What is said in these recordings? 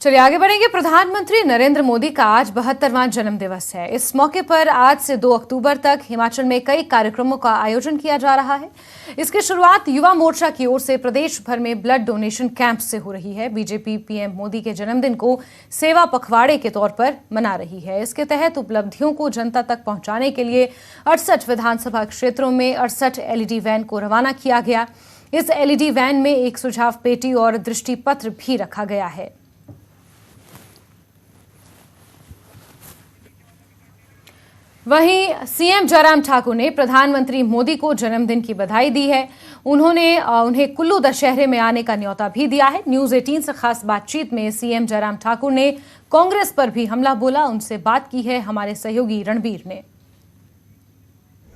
चलिए आगे बढ़ेंगे। प्रधानमंत्री नरेंद्र मोदी का आज 72वां जन्म दिवस है। इस मौके पर आज से 2 अक्टूबर तक हिमाचल में कई कार्यक्रमों का आयोजन किया जा रहा है। इसकी शुरुआत युवा मोर्चा की ओर से प्रदेश भर में ब्लड डोनेशन कैंप से हो रही है। बीजेपी पीएम मोदी के जन्मदिन को सेवा पखवाड़े के तौर पर मना रही है। इसके तहत उपलब्धियों को जनता तक पहुंचाने के लिए 68 विधानसभा क्षेत्रों में 68 एलईडी वैन को रवाना किया गया। इस एलईडी वैन में एक सुझाव पेटी और दृष्टि पत्र भी रखा गया है। वहीं सीएम जयराम ठाकुर ने प्रधानमंत्री मोदी को जन्मदिन की बधाई दी है। उन्हें कुल्लू दशहरे में आने का न्योता भी दिया है। न्यूज 18 से खास बातचीत में सीएम जयराम ठाकुर ने कांग्रेस पर भी हमला बोला। उनसे बात की है हमारे सहयोगी रणबीर ने।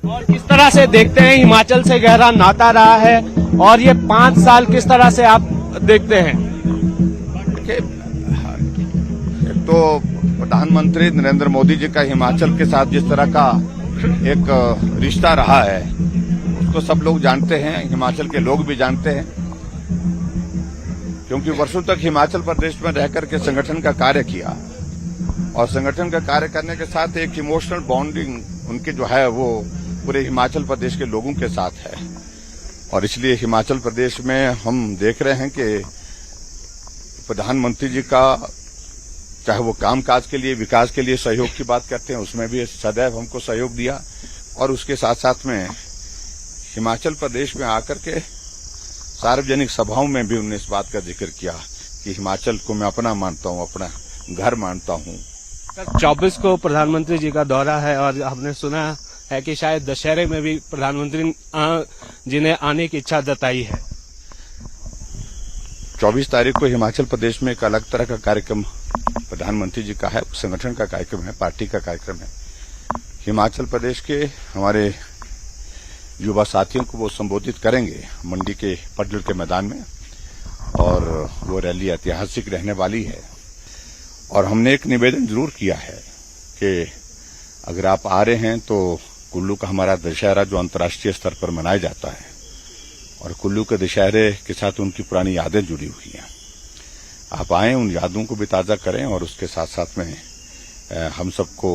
और किस तरह से देखते हैं हिमाचल से गहरा नाता रहा है और ये 5 साल किस तरह से आप देखते हैं? तो प्रधानमंत्री नरेंद्र मोदी जी का हिमाचल के साथ जिस तरह का एक रिश्ता रहा है उसको सब लोग जानते हैं, हिमाचल के लोग भी जानते हैं, क्योंकि वर्षों तक हिमाचल प्रदेश में रहकर के संगठन का कार्य किया और संगठन का कार्य करने के साथ एक इमोशनल बॉन्डिंग उनकी जो है वो पूरे हिमाचल प्रदेश के लोगों के साथ है। और इसलिए हिमाचल प्रदेश में हम देख रहे हैं कि प्रधानमंत्री जी का चाहे वो कामकाज के लिए, विकास के लिए सहयोग की बात करते हैं, उसमें भी सदैव हमको सहयोग दिया और उसके साथ साथ में हिमाचल प्रदेश में आकर के सार्वजनिक सभाओं में भी उन्होंने इस बात का जिक्र किया कि हिमाचल को मैं अपना मानता हूं, अपना घर मानता हूं। 24 को प्रधानमंत्री जी का दौरा है और हमने सुना है कि शायद दशहरे में भी प्रधानमंत्री जी ने आने की इच्छा जताई है। 24 तारीख को हिमाचल प्रदेश में एक अलग तरह का कार्यक्रम प्रधानमंत्री जी का है, संगठन का कार्यक्रम है, पार्टी का कार्यक्रम है। हिमाचल प्रदेश के हमारे युवा साथियों को वो संबोधित करेंगे मंडी के पडल के मैदान में और वो रैली ऐतिहासिक रहने वाली है। और हमने एक निवेदन जरूर किया है कि अगर आप आ रहे हैं तो कुल्लू का हमारा दशहरा जो अंतर्राष्ट्रीय स्तर पर मनाया जाता है और कुल्लू के दशहरे के साथ उनकी पुरानी यादें जुड़ी हुई हैं, आप आए, उन यादों को भी ताज़ा करें और उसके साथ साथ में हम सबको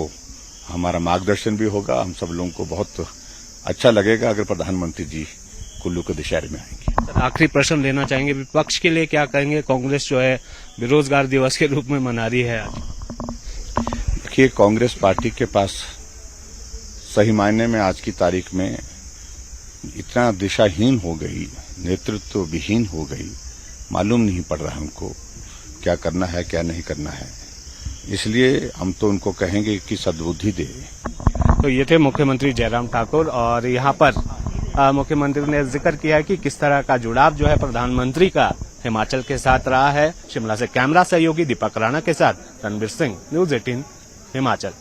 हमारा मार्गदर्शन भी होगा। हम सब लोगों को बहुत अच्छा लगेगा अगर प्रधानमंत्री जी कुल्लू के दशहरे में आएंगे। आखिरी प्रश्न लेना चाहेंगे, विपक्ष के लिए क्या कहेंगे? कांग्रेस जो है बेरोजगार दिवस के रूप में मना रही है आज। देखिए, कांग्रेस पार्टी के पास सही मायने में आज की तारीख में इतना दिशाहीन हो गई, नेतृत्व विहीन हो गई, मालूम नहीं पड़ रहा है उनको क्या करना है क्या नहीं करना है। इसलिए हम तो उनको कहेंगे कि सद्बुद्धि दे। तो ये थे मुख्यमंत्री जयराम ठाकुर और यहाँ पर मुख्यमंत्री ने जिक्र किया है कि किस तरह का जुड़ाव जो है प्रधानमंत्री का हिमाचल के साथ रहा है। शिमला से कैमरा सहयोगी दीपक राणा के साथ रणबीर सिंह, न्यूज 18 हिमाचल।